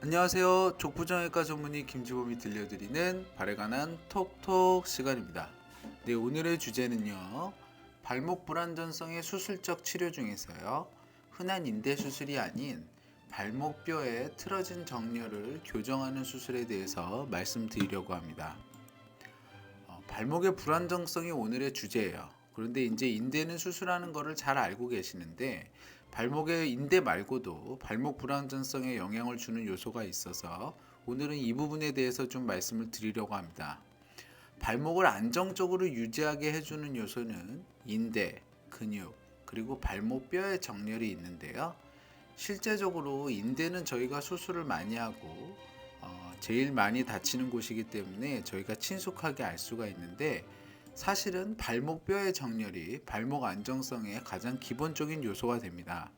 안녕하세요. 족부정외과 전문의 김주범이 들려드리는 발에 관한 톡톡 시간입니다. 네, 오늘의 주제는요. 발목 불안전성의 수술적 치료 중에서요. 흔한 인대 수술이 아닌 발목뼈의 틀어진 정렬을 교정하는 수술에 대해서 말씀드리려고 합니다. 발목의 불안정성이 오늘의 주제예요. 그런데 이제 인대는 수술하는 거를 잘 알고 계시는데 발목의 인대 말고도 발목 불안정성에 영향을 주는 요소가 있어서 오늘은 이 부분에 대해서 좀 말씀을 드리려고 합니다. 발목을 안정적으로 유지하게 해주는 요소는 인대, 근육, 그리고 발목뼈의 정렬이 있는데요. 실제적으로 인대는 저희가 수술을 많이 하고 제일 많이 다치는 곳이기 때문에 저희가 친숙하게 알 수가 있는데 사실은 발목뼈의 정렬이 발목 안정성의 가장 기본적인 요소가 됩니다.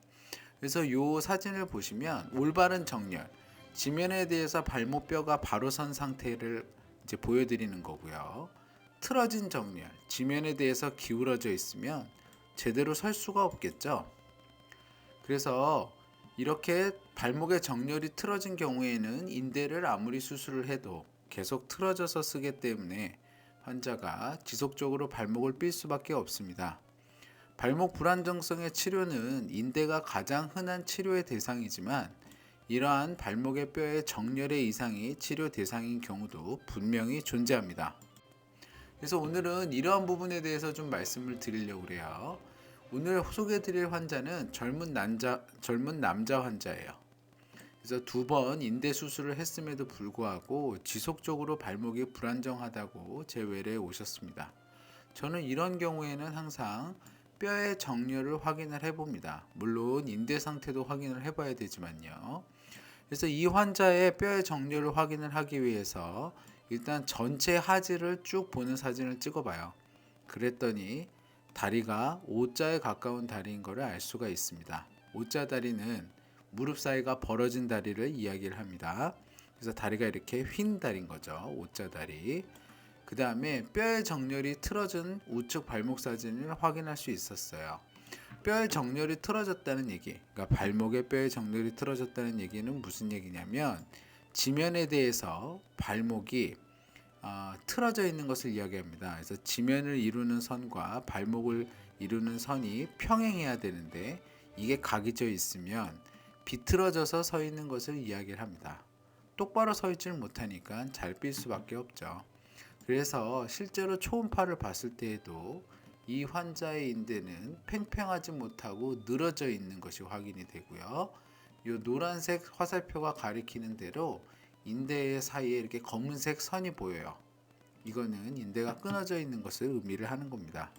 그래서 이 사진을 보시면 올바른 정렬, 지면에 대해서 발목뼈가 바로 선 상태를 이제 보여드리는 거고요. 틀어진 정렬, 지면에 대해서 기울어져 있으면 제대로 설 수가 없겠죠. 그래서 이렇게 발목의 정렬이 틀어진 경우에는 인대를 아무리 수술을 해도 계속 틀어져서 쓰기 때문에 환자가 지속적으로 발목을 삘 수밖에 없습니다. 발목 불안정성의 치료는 인대가 가장 흔한 치료의 대상이지만 이러한 발목의 뼈의 정렬의 이상이 치료 대상인 경우도 분명히 존재합니다. 그래서 오늘은 이러한 부분에 대해서 좀 말씀을 드리려고 해요. 오늘 소개해드릴 환자는 젊은 남자 환자예요. 그래서 2번 인대 수술을 했음에도 불구하고 지속적으로 발목이 불안정하다고 제 외래에 오셨습니다. 저는 이런 경우에는 항상 뼈의 정렬을 확인을 해봅니다. 물론 인대 상태도 확인을 해봐야 되지만요. 그래서 이 환자의 뼈의 정렬을 확인을 하기 위해서 일단 전체 하지를 쭉 보는 사진을 찍어봐요. 그랬더니 다리가 O자에 가까운 다리인 것을 알 수가 있습니다. O자 다리는 무릎 사이가 벌어진 다리를 이야기를 합니다. 그래서 다리가 이렇게 휜 다리인 거죠. O자 다리. 그 다음에 뼈의 정렬이 틀어진 우측 발목 사진을 확인할 수 있었어요. 뼈의 정렬이 틀어졌다는 얘기, 그러니까 발목의 뼈의 정렬이 틀어졌다는 얘기는 무슨 얘기냐면 지면에 대해서 발목이 틀어져 있는 것을 이야기합니다. 그래서 지면을 이루는 선과 발목을 이루는 선이 평행해야 되는데 이게 각이 져 있으면 비틀어져서 서 있는 것을 이야기를 합니다. 똑바로 서 있질 못하니까 잘 삘 수밖에 없죠. 그래서 실제로 초음파를 봤을 때에도 이 환자의 인대는 팽팽하지 못하고 늘어져 있는 것이 확인이 되고요. 이 노란색 화살표가 가리키는 대로 인대 사이에 이렇게 검은색 선이 보여요. 이거는 인대가 끊어져 있는 것을 의미를 하는 겁니다.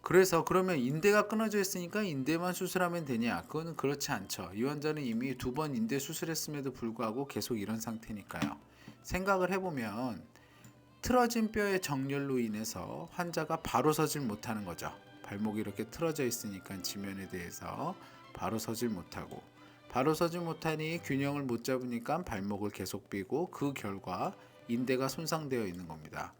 그래서 그러면 인대가 끊어져 있으니까 인대만 수술하면 되냐? 그거는 그렇지 않죠. 이 환자는 이미 2번 인대 수술했음에도 불구하고 계속 이런 상태니까요. 생각을 해보면 틀어진 뼈의 정렬로 인해서 환자가 바로 서질 못하는 거죠. 발목이 이렇게 틀어져 있으니까 지면에 대해서 바로 서질 못하고 바로 서질 못하니 균형을 못 잡으니까 발목을 계속 삐고 그 결과 인대가 손상되어 있는 겁니다.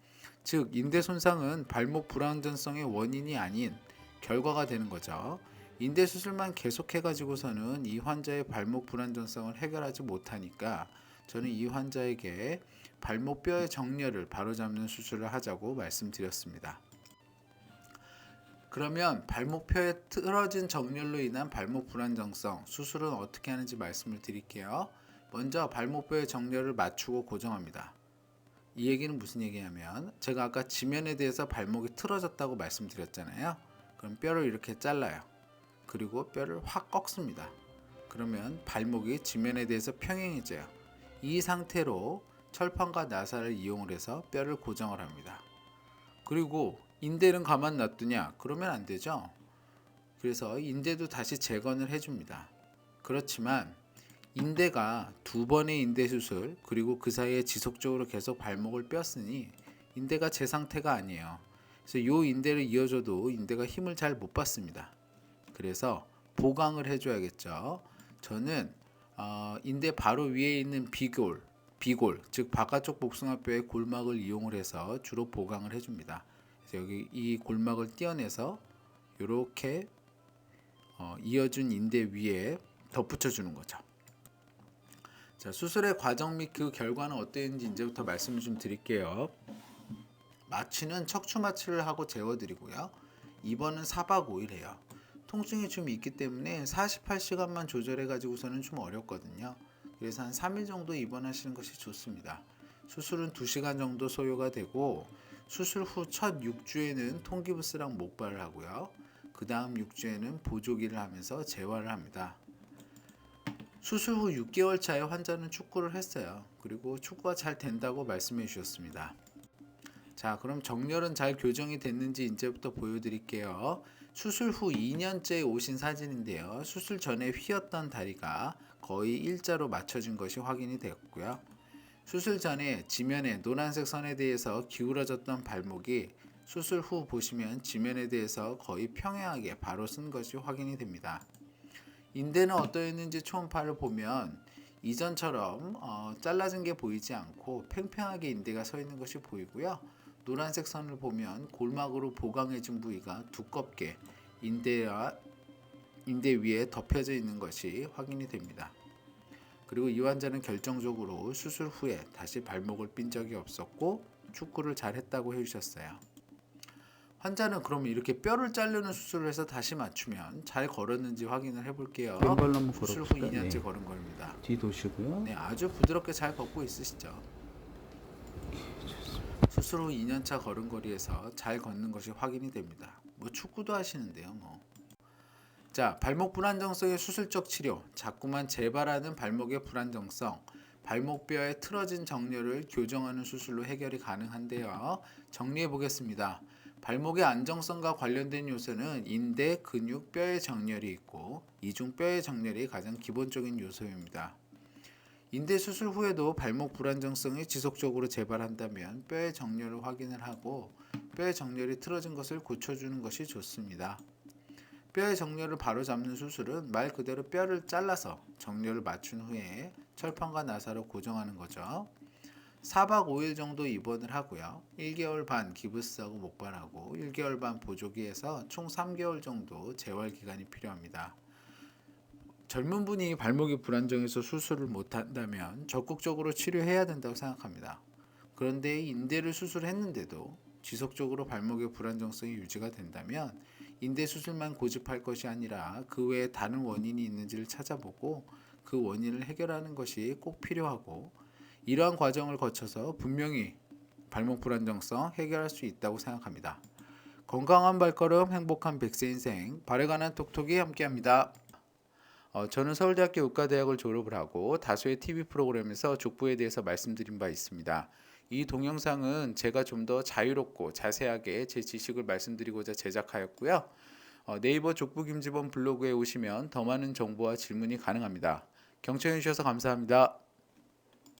즉 인대 손상은 발목 불안전성의 원인이 아닌 결과가 되는 거죠. 인대 수술만 계속해 가지고서는 이 환자의 발목 불안전성을 해결하지 못하니까 저는 이 환자에게 발목뼈의 정렬을 바로잡는 수술을 하자고 말씀드렸습니다. 그러면 발목뼈의 틀어진 정렬로 인한 발목 불안정성 수술은 어떻게 하는지 말씀을 드릴게요. 먼저 발목뼈의 정렬을 맞추고 고정합니다. 이 얘기는 무슨 얘기냐면 제가 아까 지면에 대해서 발목이 틀어졌다고 말씀드렸잖아요. 그럼 뼈를 이렇게 잘라요. 그리고 뼈를 확 꺾습니다. 그러면 발목이 지면에 대해서 평행해져요. 이 상태로 철판과 나사를 이용을 해서 뼈를 고정을 합니다. 그리고 인대는 가만 놔두냐? 그러면 안 되죠. 그래서 인대도 다시 재건을 해줍니다. 그렇지만 인대가 2번의 인대 수술 그리고 그 사이에 지속적으로 계속 발목을 뺐으니 인대가 제 상태가 아니에요. 그래서 이 인대를 이어줘도 인대가 힘을 잘 못 받습니다. 그래서 보강을 해줘야겠죠. 저는 인대 바로 위에 있는 비골, 즉 바깥쪽 복숭아뼈의 골막을 이용을 해서 주로 보강을 해줍니다. 그래서 여기 이 골막을 떼어내서 이렇게 이어준 인대 위에 덧붙여 주는 거죠. 자, 수술의 과정 및 그 결과는 어땠는지 이제부터 말씀을 좀 드릴게요. 마취는 척추 마취를 하고 재워드리고요. 입원은 4박 5일 해요. 통증이 좀 있기 때문에 48시간만 조절해 가지고서는 좀 어렵거든요. 그래서 한 3일 정도 입원하시는 것이 좋습니다. 수술은 2시간 정도 소요가 되고 수술 후 첫 6주에는 통기부스랑 목발을 하고요. 그 다음 6주에는 보조기를 하면서 재활을 합니다. 수술 후 6개월 차에 환자는 축구를 했어요. 그리고 축구가 잘 된다고 말씀해 주셨습니다. 자, 그럼 정렬은 잘 교정이 됐는지 이제부터 보여드릴게요. 수술 후 2년째 오신 사진인데요. 수술 전에 휘었던 다리가 거의 일자로 맞춰진 것이 확인이 되었고요. 수술 전에 지면에 노란색 선에 대해서 기울어졌던 발목이 수술 후 보시면 지면에 대해서 거의 평행하게 바로 쓴 것이 확인이 됩니다. 인대는 어떠했는지 초음파를 보면 이전처럼 잘라진 게 보이지 않고 팽팽하게 인대가 서 있는 것이 보이고요. 노란색 선을 보면 골막으로 보강해준 부위가 두껍게 인대 위에 덮여져 있는 것이 확인이 됩니다. 그리고 이 환자는 결정적으로 수술 후에 다시 발목을 삔 적이 없었고 축구를 잘 했다고 해주셨어요. 환자는 그럼 이렇게 뼈를 자르는 수술을 해서 다시 맞추면 잘 걸었는지 확인을 해볼게요. 왼발로 한번 수술 후 걸어볼까요? 2년째 네. 걸은 겁니다. 뒤 도시고요. 네, 아주 부드럽게 잘 걷고 있으시죠. 수술 후 2년차 걸음걸이에서 잘 걷는 것이 확인이 됩니다. 뭐 축구도 하시는데요, 뭐. 자, 발목 불안정성의 수술적 치료. 자꾸만 재발하는 발목의 불안정성. 발목뼈의 틀어진 정렬을 교정하는 수술로 해결이 가능한데요. 정리해 보겠습니다. 발목의 안정성과 관련된 요소는 인대, 근육, 뼈의 정렬이 있고 이 중 뼈의 정렬이 가장 기본적인 요소입니다. 인대 수술 후에도 발목 불안정성이 지속적으로 재발한다면 뼈의 정렬을 확인을 하고 뼈의 정렬이 틀어진 것을 고쳐주는 것이 좋습니다. 뼈의 정렬을 바로잡는 수술은 말 그대로 뼈를 잘라서 정렬을 맞춘 후에 철판과 나사로 고정하는 거죠. 4박 5일 정도 입원을 하고요. 1개월 반 기부스하고 목발하고 1개월 반 보조기에서 총 3개월 정도 재활 기간이 필요합니다. 젊은 분이 발목이 불안정해서 수술을 못한다면 적극적으로 치료해야 된다고 생각합니다. 그런데 인대를 수술했는데도 지속적으로 발목의 불안정성이 유지가 된다면 인대 수술만 고집할 것이 아니라 그 외에 다른 원인이 있는지를 찾아보고 그 원인을 해결하는 것이 꼭 필요하고 이러한 과정을 거쳐서 분명히 발목 불안정성 해결할 수 있다고 생각합니다. 건강한 발걸음 행복한 100세 인생 발에 관한 톡톡이 함께합니다. 저는 서울대학교 의과대학을 졸업을 하고 다수의 TV 프로그램에서 족부에 대해서 말씀드린 바 있습니다. 이 동영상은 제가 좀 더 자유롭고 자세하게 제 지식을 말씀드리고자 제작하였고요. 네이버 족부 김지범 블로그에 오시면 더 많은 정보와 질문이 가능합니다. 경청해 주셔서 감사합니다.